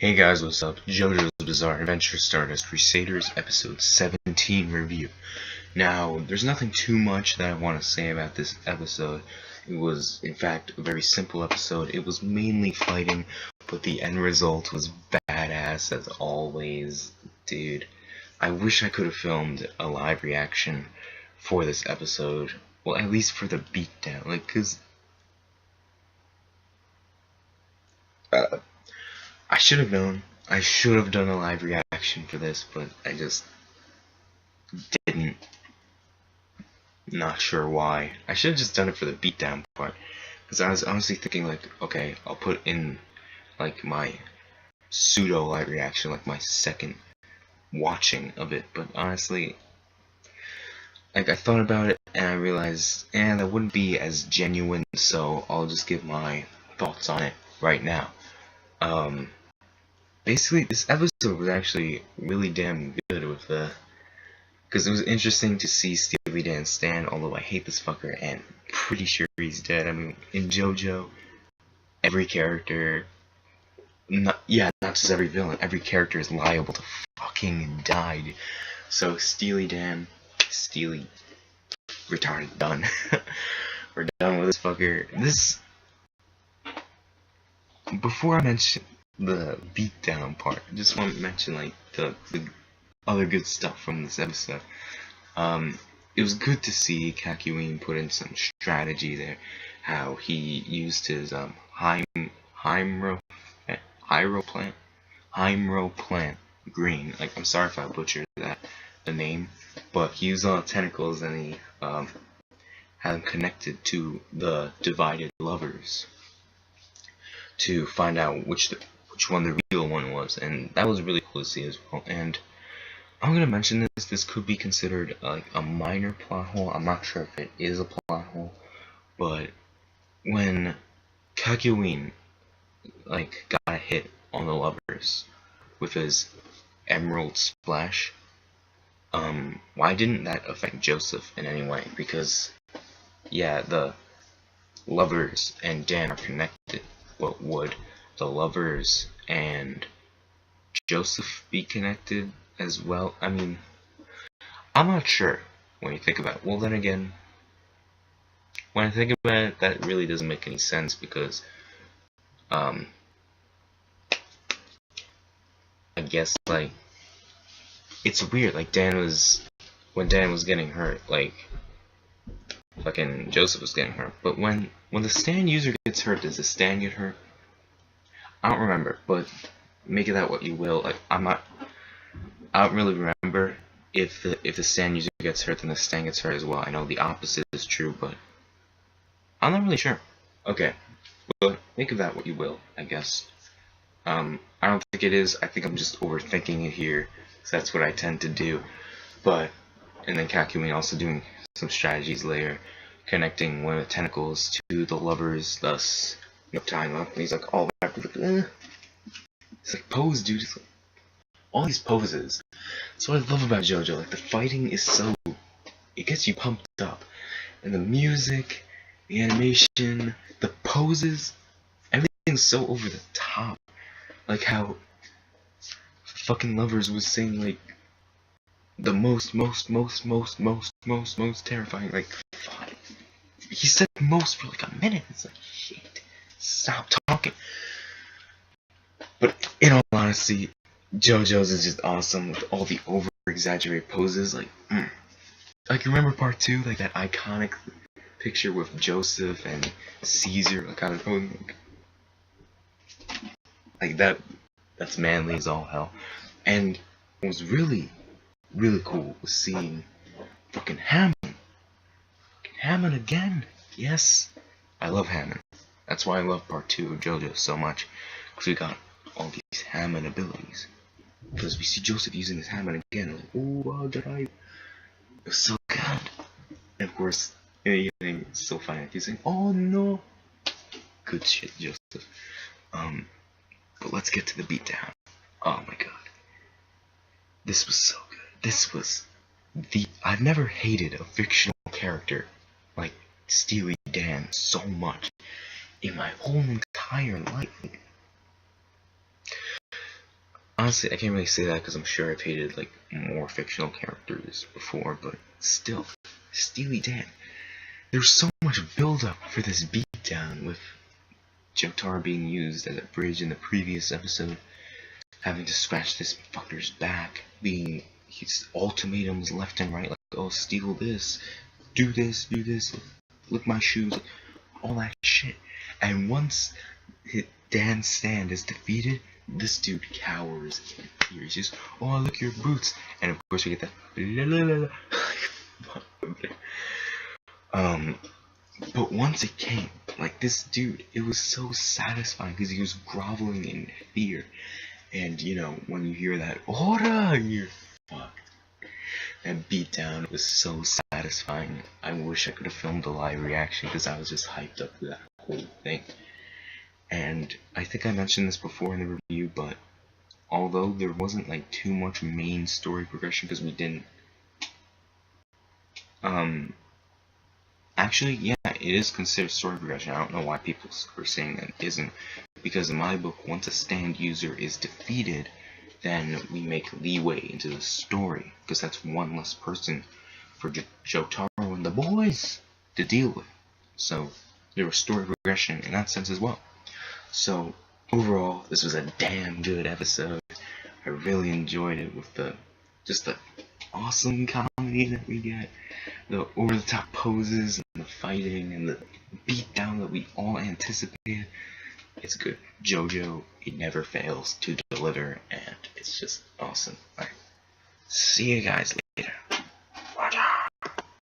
Hey guys, what's up? JoJo's Bizarre Adventure Stardust Crusaders episode 17 review. Now, there's nothing too much that I want to say about this episode. It was, in fact, a very simple episode. It was mainly fighting, but the end result was badass as always. Dude, I wish I could have filmed a live reaction for this episode. Well, at least for the beatdown. Like, cause I should have known. I should have done a live reaction for this, but I just didn't. Not sure why. I should have just done it for the beatdown part, because I was honestly thinking like, okay, I'll put in like my pseudo live reaction, like my second watching of it. But honestly, like I thought about it and I realized, that wouldn't be as genuine. So I'll just give my thoughts on it right now. Basically, this episode was actually really damn good with because it was interesting to see Steely Dan stand, although I hate this fucker and pretty sure he's dead. I mean, in JoJo, every character, not just every villain, every character is liable to fucking die. So Steely, retarded, done. We're done with this fucker. Before I mention the beatdown part, I just want to mention like the other good stuff from this episode. It was good to see Kakyoin put in some strategy there, how he used his Hymro plant green. Like, I'm sorry if I butchered the name, but he used all the tentacles and he had them connected to the divided lovers to find out which one the real one was, and that was really cool to see as well. And I'm gonna mention this could be considered like a minor plot hole. I'm not sure if it is a plot hole, but when Kakyoin like got a hit on the lovers with his emerald splash, why didn't that affect Joseph in any way? Because the lovers and Dan are connected. What would the lovers and Joseph be connected as well? I mean, I'm not sure when you think about it. Well, then again, when I think about it, that really doesn't make any sense because I guess like it's weird. Like when Dan was getting hurt, like fucking Joseph was getting hurt. But when the stand user gets hurt, does the stand get hurt? I don't remember, but make of that what you will. Like I don't really remember if the stand user gets hurt, then the stand gets hurt as well. I know the opposite is true, but I'm not really sure. Okay, but make of that what you will, I guess. I don't think it is. I think I'm just overthinking it here, because that's what I tend to do. And then Kakyoin also doing some strategies later, connecting one of the tentacles to the lovers, thus tying up. And he's like all back with it's like pose, dude. It's like, all these poses. That's what I love about JoJo. Like the fighting is it gets you pumped up, and the music, the animation, the poses, everything's so over the top. Like how fucking lovers was saying like the most terrifying, like fuck. He said most for like a minute. It's like shit. Stop talking. But in all honesty, JoJo's is just awesome with all the over exaggerated poses. Like you remember part 2, like that iconic picture with Joseph and Caesar, like kind of posing, like that. That's manly as all hell. And what was really cool was seeing fucking Hammond again. Yes, I love Hammond. That's why I love part 2 of JoJo so much, because we got all these Hammond abilities. Because we see Joseph using his Hammond again, like, oh wow, Jedi. It was so good. And of course, it's so funny. He's saying, oh no. Good shit, Joseph. But let's get to the beatdown. Oh my god. This was so good. I've never hated a fictional character like Steely Dan so much in my whole entire life. honestly, I can't really say that because I'm sure I've hated like more fictional characters before, but still, Steely Dan. There's so much build-up for this beatdown with Jotaro being used as a bridge in the previous episode, having to scratch this fucker's back, being his ultimatums left and right, like, oh, steal this, do this, lick my shoes, all that shit. And once Dan's stand is defeated, this dude cowers in fear. He's just, oh, look your boots. And of course we get that but once it came, like, this dude, it was so satisfying because he was groveling in fear. And, you know, when you hear that, Ora, you're fucked. That beatdown was so satisfying. I wish I could have filmed a live reaction because I was just hyped up for that whole thing. And I think I mentioned this before in the review, but although there wasn't like too much main story progression because we didn't, actually, yeah, it is considered story progression. I don't know why people are saying that it isn't, because in my book, once a stand user is defeated, then we make leeway into the story, because that's one less person for Jotaro and the boys to deal with. So there was story progression in that sense as well. So overall, this was a damn good episode. I really enjoyed it with the awesome comedy that we get, the over-the-top poses and the fighting and the beatdown that we all anticipated. It's good. JoJo, it never fails to deliver, and it's just awesome. Alright, see you guys later.